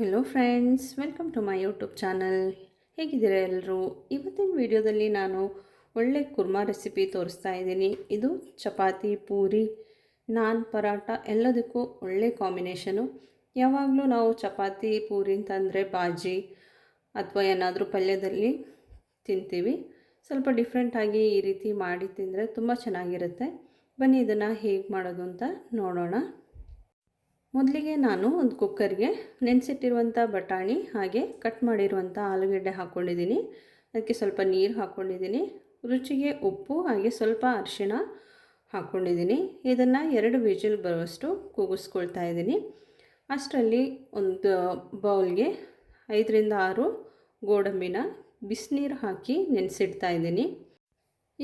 Hello friends, welcome to my YouTube channel. ಹೇಗಿದ್ದೀರಾ ಎಲ್ಲರೂ? ಇವತ್ತಿನ ವಿಡಿಯೋದಲ್ಲಿ ನಾನು ಒಳ್ಳೆ ಕುರ್ಮಾ ರೆಸಿಪಿ ತೋರಿಸ್ತಾ ಇದ್ದೀನಿ. ಇದು ಚಪಾತಿ, ಪೂರಿ, ನಾನ್, ಪರಾಟ ಎಲ್ಲದಕ್ಕೂ ಒಳ್ಳೆ ಕಾಂಬಿನೇಷನು. ಯಾವಾಗಲೂ ನಾವು ಚಪಾತಿ, ಪೂರಿ ಅಂತಂದರೆ ಬಾಜಿ ಅಥವಾ ಏನಾದರೂ ಪಲ್ಯದಲ್ಲಿ ತಿಂತೀವಿ. ಸ್ವಲ್ಪ ಡಿಫ್ರೆಂಟಾಗಿ ಈ ರೀತಿ ಮಾಡಿ ತಿಂದರೆ ತುಂಬ ಚೆನ್ನಾಗಿರುತ್ತೆ. ಬನ್ನಿ ಇದನ್ನು ಹೇಗೆ ಮಾಡೋದು ಅಂತ ನೋಡೋಣ. ಮೊದಲಿಗೆ ನಾನು ಒಂದು ಕುಕ್ಕರ್ಗೆ ನೆನೆಸಿಟ್ಟಿರುವಂಥ ಬಟಾಣಿ ಹಾಗೆ ಕಟ್ ಮಾಡಿರುವಂಥ ಆಲೂಗಡ್ಡೆ ಹಾಕ್ಕೊಂಡಿದ್ದೀನಿ. ಅದಕ್ಕೆ ಸ್ವಲ್ಪ ನೀರು ಹಾಕ್ಕೊಂಡಿದ್ದೀನಿ. ರುಚಿಗೆ ಉಪ್ಪು ಹಾಗೆ ಸ್ವಲ್ಪ ಅರಿಶಿಣ ಹಾಕ್ಕೊಂಡಿದ್ದೀನಿ. ಇದನ್ನು 2 ವಿಜಿಲ್ ಬರುವಷ್ಟು ಕೂಗಿಸ್ಕೊಳ್ತಾ ಇದ್ದೀನಿ. ಅಷ್ಟರಲ್ಲಿ ಒಂದು ಬೌಲ್ಗೆ 5ರಿಂದ 6 ಗೋಡಂಬಿನ ಬಿಸಿನೀರು ಹಾಕಿ ನೆನೆಸಿಡ್ತಾ ಇದ್ದೀನಿ.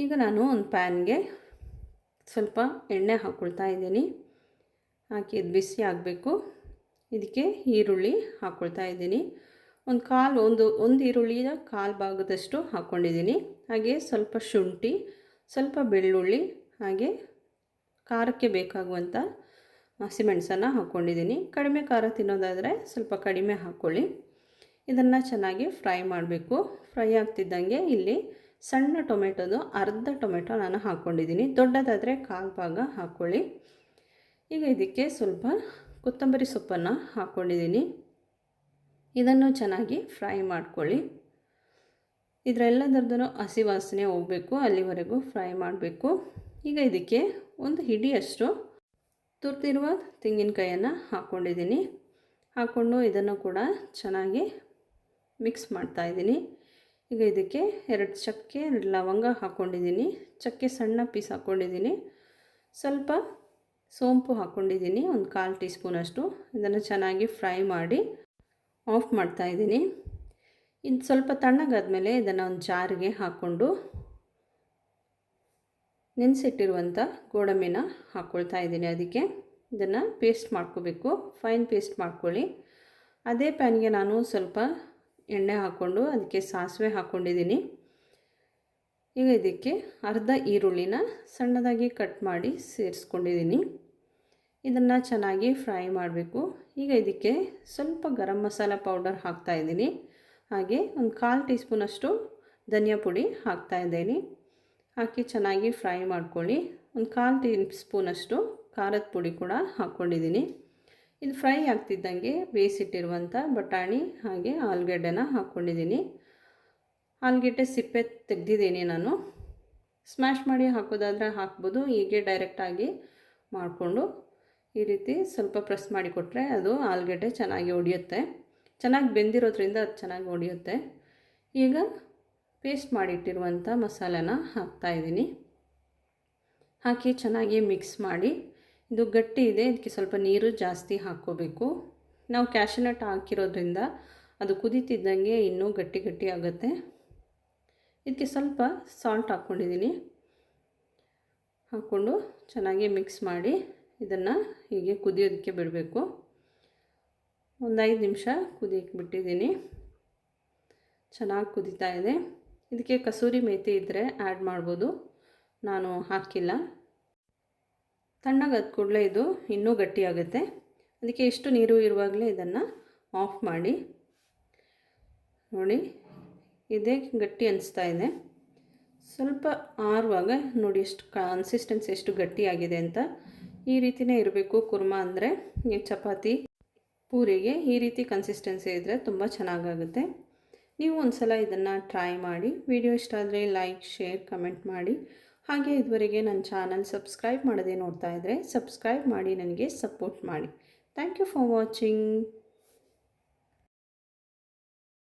ಈಗ ನಾನು ಒಂದು ಪ್ಯಾನ್ಗೆ ಸ್ವಲ್ಪ ಎಣ್ಣೆ ಹಾಕ್ಕೊಳ್ತಾ ಇದ್ದೀನಿ. ಹಾಕಿ ಇದು ಬಿಸಿ ಆಗಬೇಕು. ಇದಕ್ಕೆ ಈರುಳ್ಳಿ ಹಾಕ್ಕೊಳ್ತಾ ಇದ್ದೀನಿ. ಒಂದು ಈರುಳ್ಳಿಯ ಕಾಲು ಭಾಗದಷ್ಟು ಹಾಕ್ಕೊಂಡಿದ್ದೀನಿ. ಹಾಗೆ ಸ್ವಲ್ಪ ಶುಂಠಿ, ಸ್ವಲ್ಪ ಬೆಳ್ಳುಳ್ಳಿ, ಹಾಗೆ ಖಾರಕ್ಕೆ ಬೇಕಾಗುವಂಥ ಹಸಿಮೆಣಸನ್ನು ಹಾಕ್ಕೊಂಡಿದ್ದೀನಿ. ಕಡಿಮೆ ಖಾರ ತಿನ್ನೋದಾದರೆ ಸ್ವಲ್ಪ ಕಡಿಮೆ ಹಾಕ್ಕೊಳ್ಳಿ. ಇದನ್ನು ಚೆನ್ನಾಗಿ ಫ್ರೈ ಮಾಡಬೇಕು. ಫ್ರೈ ಆಗ್ತಿದ್ದಂಗೆ ಇಲ್ಲಿ ಸಣ್ಣ ಟೊಮೆಟೊದು ಅರ್ಧ ಟೊಮೆಟೊ ನಾನು ಹಾಕ್ಕೊಂಡಿದ್ದೀನಿ. ದೊಡ್ಡದಾದರೆ ಕಾಲು ಭಾಗ ಹಾಕ್ಕೊಳ್ಳಿ. ಈಗ ಇದಕ್ಕೆ ಸ್ವಲ್ಪ ಕೊತ್ತಂಬರಿ ಸೊಪ್ಪನ್ನು ಹಾಕ್ಕೊಂಡಿದ್ದೀನಿ. ಇದನ್ನು ಚೆನ್ನಾಗಿ ಫ್ರೈ ಮಾಡ್ಕೊಳ್ಳಿ. ಇದರೆಲ್ಲದರದ್ದು ಹಸಿ ವಾಸನೆ ಹೋಗಬೇಕು, ಅಲ್ಲಿವರೆಗೂ ಫ್ರೈ ಮಾಡಬೇಕು. ಈಗ ಇದಕ್ಕೆ ಒಂದು ಹಿಡಿಯಷ್ಟು ತುರಿದಿರುವ ತೆಂಗಿನಕಾಯನ್ನು ಹಾಕ್ಕೊಂಡಿದ್ದೀನಿ. ಹಾಕ್ಕೊಂಡು ಇದನ್ನು ಕೂಡ ಚೆನ್ನಾಗಿ ಮಿಕ್ಸ್ ಮಾಡ್ತಾಯಿದ್ದೀನಿ. ಈಗ ಇದಕ್ಕೆ 2 ಚಕ್ಕೆ, 2 ಲವಂಗ ಹಾಕ್ಕೊಂಡಿದ್ದೀನಿ. ಚಕ್ಕೆ ಸಣ್ಣ ಪೀಸ್ ಹಾಕ್ಕೊಂಡಿದ್ದೀನಿ. ಸ್ವಲ್ಪ ಸೋಂಪು ಹಾಕ್ಕೊಂಡಿದ್ದೀನಿ, ಒಂದು 1/4 ಟೀ ಸ್ಪೂನಷ್ಟು. ಇದನ್ನು ಚೆನ್ನಾಗಿ ಫ್ರೈ ಮಾಡಿ ಆಫ್ ಮಾಡ್ತಾಯಿದ್ದೀನಿ. ಇದು ಸ್ವಲ್ಪ ತಣ್ಣಗಾದ್ಮೇಲೆ ಇದನ್ನು ಒಂದು ಜಾರಿಗೆ ಹಾಕ್ಕೊಂಡು ನೆನೆಸಿಟ್ಟಿರುವಂಥ ಗೋಡಂಬಿನ ಹಾಕ್ಕೊಳ್ತಾ ಇದ್ದೀನಿ. ಅದಕ್ಕೆ ಇದನ್ನು ಪೇಸ್ಟ್ ಮಾಡ್ಕೋಬೇಕು, ಫೈನ್ ಪೇಸ್ಟ್ ಮಾಡ್ಕೊಳ್ಳಿ. ಅದೇ ಪ್ಯಾನ್ಗೆ ನಾನು ಸ್ವಲ್ಪ ಎಣ್ಣೆ ಹಾಕ್ಕೊಂಡು ಅದಕ್ಕೆ ಸಾಸಿವೆ ಹಾಕ್ಕೊಂಡಿದ್ದೀನಿ. ಈಗ ಇದಕ್ಕೆ ಅರ್ಧ ಈರುಳ್ಳಿನ ಸಣ್ಣದಾಗಿ ಕಟ್ ಮಾಡಿ ಸೇರಿಸ್ಕೊಂಡಿದ್ದೀನಿ. ಇದನ್ನು ಚೆನ್ನಾಗಿ ಫ್ರೈ ಮಾಡಬೇಕು. ಈಗ ಇದಕ್ಕೆ ಸ್ವಲ್ಪ ಗರಂ ಮಸಾಲ ಪೌಡರ್ ಹಾಕ್ತಾಯಿದ್ದೀನಿ. ಹಾಗೆ ಒಂದು 1/4 ಟೀ ಸ್ಪೂನಷ್ಟು ಧನಿಯಾ ಪುಡಿ ಹಾಕ್ತಾಯಿದ್ದೀನಿ. ಹಾಕಿ ಚೆನ್ನಾಗಿ ಫ್ರೈ ಮಾಡ್ಕೊಳ್ಳಿ. ಒಂದು 1/4 ಟೀ ಸ್ಪೂನಷ್ಟು ಖಾರದ ಪುಡಿ ಕೂಡ ಹಾಕ್ಕೊಂಡಿದ್ದೀನಿ. ಇದು ಫ್ರೈ ಆಗ್ತಿದ್ದಂಗೆ ಬೇಯಿಸಿಟ್ಟಿರುವಂಥ ಬಟಾಣಿ ಹಾಗೆ ಆಲೂಗಡ್ಡೆನ ಹಾಕ್ಕೊಂಡಿದ್ದೀನಿ. ಆಲೂಗಡ್ಡೆ ಸಿಪ್ಪೆ ತೆಗೆದಿದ್ದೀನಿ ನಾನು. ಸ್ಮ್ಯಾಶ್ ಮಾಡಿ ಹಾಕೋದಾದರೆ ಹಾಕ್ಬೋದು. ಹೀಗೆ ಡೈರೆಕ್ಟಾಗಿ ಮಾಡಿಕೊಂಡು ಈ ರೀತಿ ಸ್ವಲ್ಪ ಪ್ರೆಸ್ ಮಾಡಿ ಕೊಟ್ಟರೆ ಅದು ಆಲೂಗಡ್ಡೆ ಚೆನ್ನಾಗಿ ಒಡೆಯುತ್ತೆ. ಚೆನ್ನಾಗಿ ಬೆಂದಿರೋದ್ರಿಂದ ಅದು ಚೆನ್ನಾಗಿ ಒಡೆಯುತ್ತೆ. ಈಗ ಪೇಸ್ಟ್ ಮಾಡಿಟ್ಟಿರುವಂಥ ಮಸಾಲೆನ ಹಾಕ್ತಾಯಿದ್ದೀನಿ. ಹಾಕಿ ಚೆನ್ನಾಗಿ ಮಿಕ್ಸ್ ಮಾಡಿ. ಇದು ಗಟ್ಟಿ ಇದೆ, ಇದಕ್ಕೆ ಸ್ವಲ್ಪ ನೀರು ಜಾಸ್ತಿ ಹಾಕ್ಕೋಬೇಕು. ನಾವು ಕ್ಯಾಶ್ಯೂನಟ್ ಹಾಕಿರೋದ್ರಿಂದ ಅದು ಕುದೀತಿದ್ದಂಗೆ ಇನ್ನೂ ಗಟ್ಟಿ ಗಟ್ಟಿ ಆಗುತ್ತೆ. ಇದಕ್ಕೆ ಸ್ವಲ್ಪ ಸಾಲ್ಟ್ ಹಾಕ್ಕೊಂಡಿದ್ದೀನಿ. ಹಾಕ್ಕೊಂಡು ಚೆನ್ನಾಗಿ ಮಿಕ್ಸ್ ಮಾಡಿ ಇದನ್ನು ಹೀಗೆ ಕುದಿಯೋದಕ್ಕೆ ಬಿಡಬೇಕು. ಒಂದು 5 ನಿಮಿಷ ಕುದಿಯಕ್ಕೆ ಬಿಟ್ಟಿದ್ದೀನಿ. ಚೆನ್ನಾಗಿ ಕುದೀತಾ ಇದೆ. ಇದಕ್ಕೆ ಕಸೂರಿ ಮೇಥಿ ಇದ್ದರೆ ಆ್ಯಡ್ ಮಾಡ್ಬೋದು, ನಾನು ಹಾಕಿಲ್ಲ. ತಣ್ಣಗಾದ ಕೂಡಲೇ ಇದು ಇನ್ನೂ ಗಟ್ಟಿಯಾಗುತ್ತೆ. ಅದಕ್ಕೆ ಎಷ್ಟು ನೀರು ಇರುವಾಗಲೇ ಇದನ್ನು ಆಫ್ ಮಾಡಿ. ನೋಡಿ, ಇದೇ ಗಟ್ಟಿ ಅನಿಸ್ತಾ ಇದೆ. ಸ್ವಲ್ಪ ಆರುವಾಗ ನೋಡಿ ಎಷ್ಟು ಕನ್ಸಿಸ್ಟೆನ್ಸಿ ಎಷ್ಟು ಗಟ್ಟಿಯಾಗಿದೆ ಅಂತ. ಈ ರೀತಿಯೇ ಇರಬೇಕು ಕುರ್ಮಾ ಅಂದರೆ. ಚಪಾತಿ, ಪೂರಿಗೆ ಈ ರೀತಿ ಕನ್ಸಿಸ್ಟೆನ್ಸಿ ಇದ್ದರೆ ತುಂಬ ಚೆನ್ನಾಗಾಗುತ್ತೆ. ನೀವು ಒಂದು ಸಲ ಇದನ್ನು ಟ್ರೈ ಮಾಡಿ. ವಿಡಿಯೋ ಇಷ್ಟ ಆದರೆ ಲೈಕ್, ಶೇರ್, ಕಮೆಂಟ್ ಮಾಡಿ. ಹಾಗೆ ಇದುವರೆಗೆ ನನ್ನ ಚಾನಲ್ ಸಬ್ಸ್ಕ್ರೈಬ್ ಮಾಡದೆ ನೋಡ್ತಾ ಇದ್ದರೆ ಸಬ್ಸ್ಕ್ರೈಬ್ ಮಾಡಿ ನನಗೆ ಸಪೋರ್ಟ್ ಮಾಡಿ. Thank you for watching.